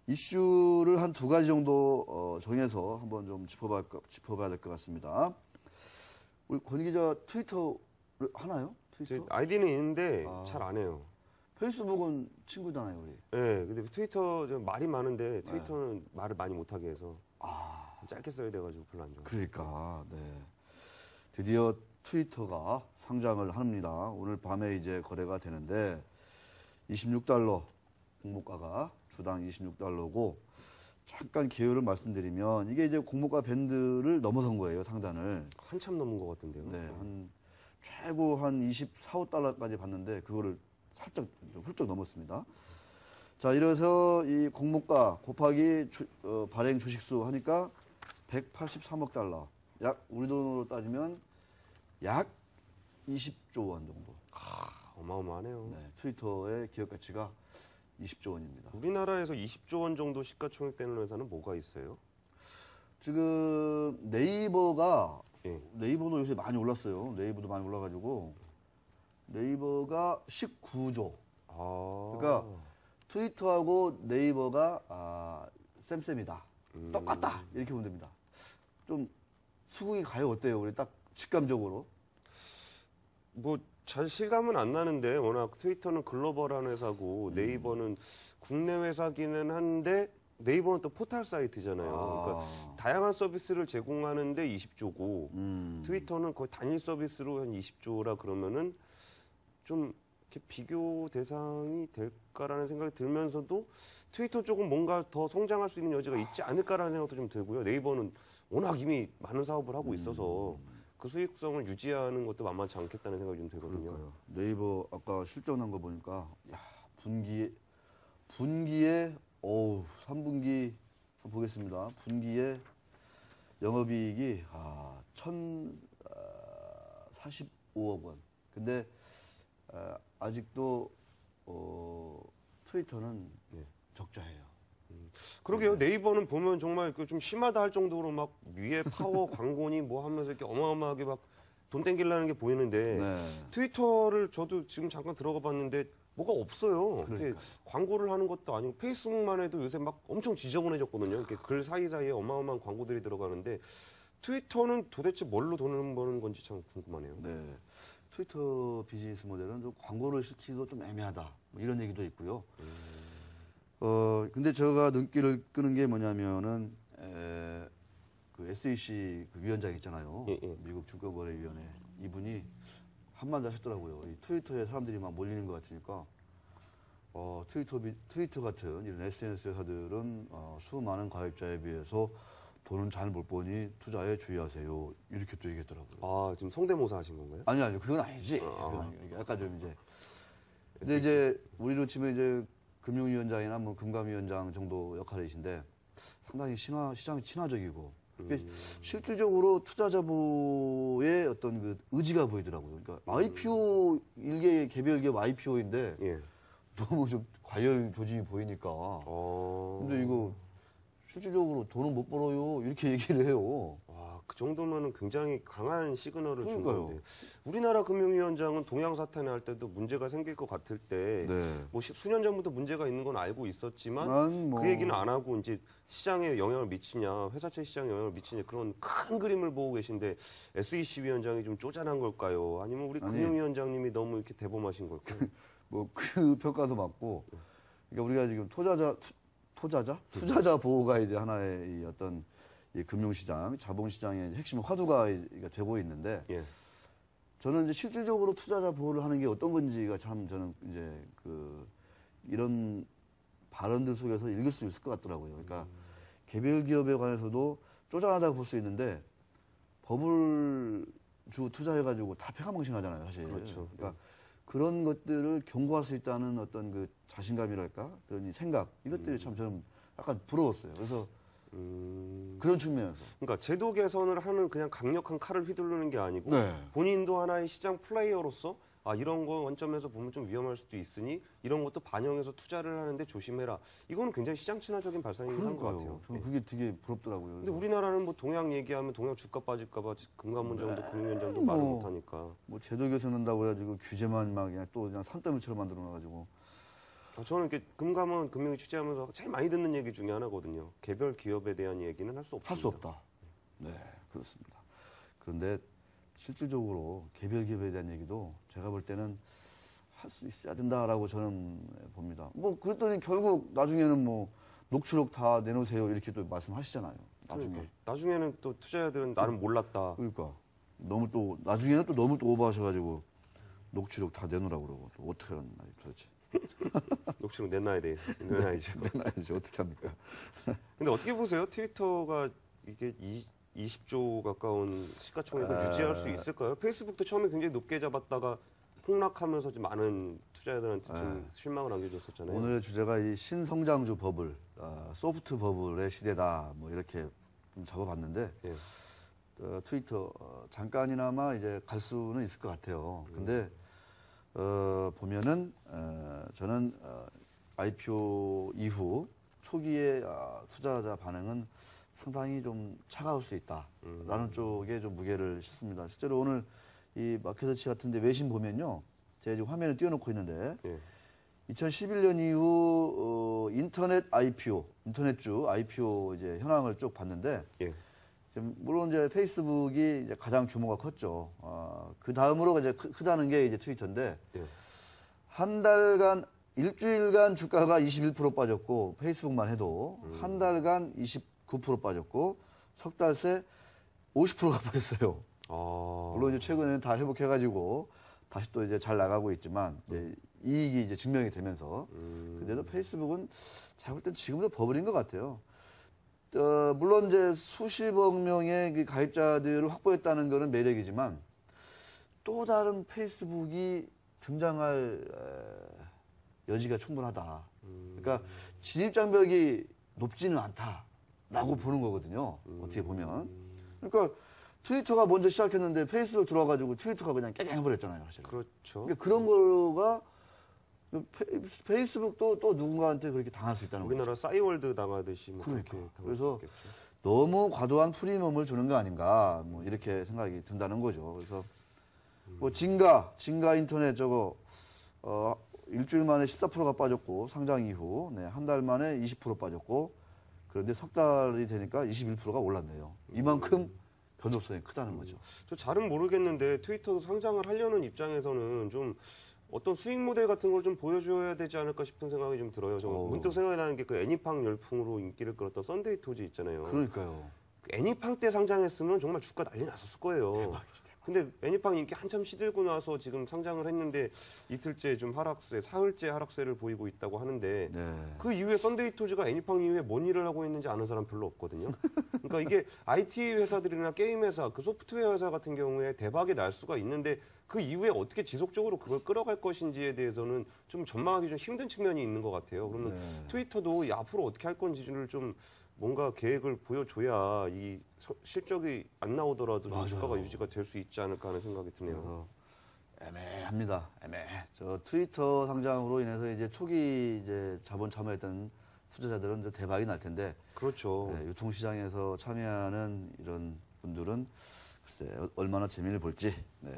이슈를 한 두 가지 정도 정해서 한번 좀 짚어봐야 될 것 같습니다. 우리 권 기자 트위터를 하나요? 트위터? 아이디는 있는데 잘 안 해요. 페이스북은 친구잖아요, 우리. 네, 근데 트위터 말이 많은데 트위터는 말을 많이 못하게 해서 짧게 써야 돼가지고 별로 안 좋아요. 그러니까, 네. 드디어 트위터가 상장을 합니다. 오늘 밤에 이제 거래가 되는데 26달러 공모가가 주당 26달러고 잠깐 기회를 말씀드리면 이게 이제 공모가 밴드를 넘어선 거예요, 상단을. 한참 넘은 것 같은데요. 네, 최고 한 24, 5달러까지 봤는데 그거를 살짝 좀 훌쩍 넘었습니다. 자, 이래서 이 공모가 곱하기 발행 주식수 하니까 183억 달러. 약 우리 돈으로 따지면 약 20조 원 정도. 어마어마하네요. 네, 트위터의 기업 가치가 20조 원입니다. 우리나라에서 20조 원 정도 시가총액 되는 회사는 뭐가 있어요? 지금 네이버가 예. 네이버도 요새 많이 올랐어요. 네이버도 많이 올라가지고 네이버가 19조. 그러니까 트위터하고 네이버가 쌤쌤이다. 똑같다. 이렇게 보면 됩니다. 좀 수긍이 가요. 어때요? 우리 딱 직감적으로. 뭐 잘 실감은 안 나는데 워낙 트위터는 글로벌한 회사고 네이버는 국내 회사기는 한데 네이버는 또 포털 사이트잖아요. 그러니까 다양한 서비스를 제공하는데 20조고 트위터는 거의 단일 서비스로 한 20조라 그러면은 좀 이렇게 비교 대상이 될까라는 생각이 들면서도 트위터 쪽은 뭔가 더 성장할 수 있는 여지가 있지 않을까라는 생각도 좀 들고요. 네이버는 워낙 이미 많은 사업을 하고 있어서 그 수익성을 유지하는 것도 만만치 않겠다는 생각이 좀 들거든요. 그러니까요. 네이버 아까 실적 난 거 보니까 야, 분기에 3분기 한번 보겠습니다. 분기에 영업이익이 1,045억 원. 근데 아직도 트위터는 적자예요. 그러게요. 네이버는 보면 정말 좀 심하다 할 정도로 막 위에 파워 광고니 뭐 하면서 이렇게 어마어마하게 막 돈 땡기려는 게 보이는데 네. 트위터를 저도 지금 잠깐 들어가 봤는데 뭐가 없어요. 이렇게 광고를 하는 것도 아니고 페이스북만 해도 요새 막 엄청 지저분해졌거든요. 이렇게 글 사이사이에 어마어마한 광고들이 들어가는데 트위터는 도대체 뭘로 돈을 버는 건지 참 궁금하네요. 네. 트위터 비즈니스 모델은 좀 광고를 시키기도 좀 애매하다. 뭐 이런 얘기도 있고요. 근데 제가 눈길을 끄는 게 뭐냐면은, 그 SEC 그 위원장 있잖아요. 미국 증권거래위원회. 이분이 한마디 하셨더라고요. 이 트위터에 사람들이 막 몰리는 것 같으니까, 트위터 같은 이런 SNS 회사들은, 수많은 가입자에 비해서 돈은 잘 못 버니 투자에 주의하세요. 이렇게 또 얘기했더라고요. 지금 성대모사 하신 건가요? 아니, 그건 아니지. 약간 좀 이제. 근데 이제, 우리로 치면 이제, 금융위원장이나 뭐 금감위원장 정도 역할이신데, 상당히 시장이 친화적이고, 실질적으로 투자자부의 어떤 그 의지가 보이더라고요. 그러니까 IPO, 일개 개별 기업 IPO인데, 너무 좀 과열 조짐이 보이니까. 근데 이거, 실질적으로 돈은 못 벌어요. 이렇게 얘기를 해요. 그 정도면은 굉장히 강한 시그널을 준 그러니까요. 건데. 우리나라 금융위원장은 동양 사태 날 때도 문제가 생길 것 같을 때, 뭐 수년 전부터 문제가 있는 건 알고 있었지만, 그 얘기는 안 하고 이제 시장에 영향을 미치냐, 회사채 시장에 영향을 미치냐 그런 큰 그림을 보고 계신데 SEC 위원장이 좀 쪼잔한 걸까요? 아니면 우리 금융위원장님이 너무 이렇게 대범하신 걸까요? 뭐 그 평가도 맞고, 그러니까 우리가 지금 투자자 보호가 이제 하나의 이 어떤 이 금융시장, 자본시장의 핵심 화두가 되고 있는데, 저는 이제 실질적으로 투자자 보호를 하는 게 어떤 건지가 참 저는 이제 이런 발언들 속에서 읽을 수 있을 것 같더라고요. 그러니까 개별 기업에 관해서도 쪼잔하다고 볼 수 있는데, 버블 주 투자해가지고 다 패가망신하잖아요, 사실. 그렇죠. 그러니까 그런 것들을 경고할 수 있다는 어떤 그 자신감이랄까? 그런 생각, 이것들이 참 저는 약간 부러웠어요. 그래서 그런 측면에서. 그러니까 제도 개선을 하는 그냥 강력한 칼을 휘두르는 게 아니고 본인도 하나의 시장 플레이어로서 이런 거 원점에서 보면 좀 위험할 수도 있으니 이런 것도 반영해서 투자를 하는데 조심해라. 이거는 굉장히 시장 친화적인 발상이긴 한 것 같아요. 저는 그게 되게 부럽더라고요. 근데 우리나라는 뭐 동양 얘기하면 동양 주가 빠질까봐 금감원장도 금융위원장도 말을 못하니까. 뭐 제도 개선한다고 해가지고 규제만 막 그냥 또 그냥 산더미처럼 만들어놔가지고. 저는 이렇게 금감원 금융위 취재하면서 제일 많이 듣는 얘기 중에 하나거든요. 개별 기업에 대한 얘기는 할 수 없습니다. 할 수 없다. 네, 그렇습니다. 그런데 실질적으로 개별 기업에 대한 얘기도 제가 볼 때는 할 수 있어야 된다라고 저는 봅니다. 뭐 그랬더니 결국 나중에는 뭐 녹취록 다 내놓으세요 이렇게 또 말씀하시잖아요. 나중에. 그러니까. 나중에는 또 투자자들은 나는 몰랐다. 그러니까 너무 또 나중에는 또 너무 또 오버하셔가지고 녹취록 다 내놓으라고 그러고 또 어떻게 하는 말이 도대체. 녹취록 내놔야 돼. 내놔야죠. 내놔야지 어떻게 합니까? 근데 어떻게 보세요? 트위터가 이게 20조 가까운 시가총액을 유지할 수 있을까요? 페이스북도 처음에 굉장히 높게 잡았다가 폭락하면서 좀 많은 투자자들한테 좀 실망을 안겨줬었잖아요. 오늘의 주제가 이 신성장주 버블, 소프트 버블의 시대다 뭐 이렇게 좀 잡아봤는데 예. 트위터 잠깐이나마 이제 갈 수는 있을 것 같아요. 근데 보면은 저는 IPO 이후 초기에 투자자 반응은 상당히 좀 차가울 수 있다라는 쪽에 좀 무게를 싣습니다. 실제로 오늘 이 마켓워치 같은데 외신 보면요, 제가 지금 화면을 띄워놓고 있는데 예. 2011년 이후 인터넷 IPO, 인터넷주 IPO 이제 현황을 쭉 봤는데. 예. 물론 이제 페이스북이 이제 가장 규모가 컸죠. 그 다음으로 이제 크다는 게 이제 트위터인데 예. 한 달간 일주일간 주가가 21% 빠졌고 페이스북만 해도 한 달간 29% 빠졌고 석 달 새 50%가 빠졌어요. 물론 이제 최근에는 다 회복해가지고 다시 또 이제 잘 나가고 있지만 이제 이익이 이제 증명이 되면서 근데도 페이스북은 제가 볼 땐 지금도 버블인 것 같아요. 물론 이제 수십억 명의 그 가입자들을 확보했다는 것은 매력이지만 또 다른 페이스북이 등장할 여지가 충분하다. 그러니까 진입 장벽이 높지는 않다라고 보는 거거든요. 어떻게 보면. 그러니까 트위터가 먼저 시작했는데 페이스북 들어와가지고 트위터가 그냥 깨갱 해버렸잖아요. 사실. 그렇죠. 그러니까 그런 거가 페이스북도 또 누군가한테 그렇게 당할 수 있다는 거죠. 우리나라 싸이월드 당하듯이 뭐 그러니까. 그렇게 당할 그래서 수 있겠죠. 너무 과도한 프리미엄을 주는 거 아닌가 뭐 이렇게 생각이 든다는 거죠. 그래서 뭐 진가 인터넷 저거 일주일 만에 14%가 빠졌고 상장 이후 한 달 만에 20% 빠졌고 그런데 석 달이 되니까 21%가 올랐네요. 이만큼 변동성이 크다는 거죠. 저 잘은 모르겠는데 트위터도 상장을 하려는 입장에서는 좀 어떤 수익 모델 같은 걸 좀 보여줘야 되지 않을까 싶은 생각이 좀 들어요. 저 문득 생각이 나는 게 그 애니팡 열풍으로 인기를 끌었던 썬데이 토지 있잖아요. 그러니까요. 그 애니팡 때 상장했으면 정말 주가 난리 났었을 거예요. 대박이지. 근데 애니팡 인기 한참 시들고 나서 지금 상장을 했는데 이틀째 좀 하락세, 사흘째 하락세를 보이고 있다고 하는데 네. 그 이후에 썬데이 토지가 애니팡 이후에 뭔 일을 하고 있는지 아는 사람 별로 없거든요. 그러니까 이게 IT 회사들이나 게임 회사, 그 소프트웨어 회사 같은 경우에 대박이 날 수가 있는데 그 이후에 어떻게 지속적으로 그걸 끌어갈 것인지에 대해서는 좀 전망하기 좀 힘든 측면이 있는 것 같아요. 그러면 네. 트위터도 이 앞으로 어떻게 할 건지를 좀 뭔가 계획을 보여줘야 이 실적이 안 나오더라도 좀 주가가 유지가 될 수 있지 않을까 하는 생각이 드네요. 애매합니다. 저 트위터 상장으로 인해서 이제 초기 이제 자본 참여했던 투자자들은 이제 대박이 날 텐데. 그렇죠. 네, 유통시장에서 참여하는 이런 분들은 글쎄 얼마나 재미를 볼지. 네.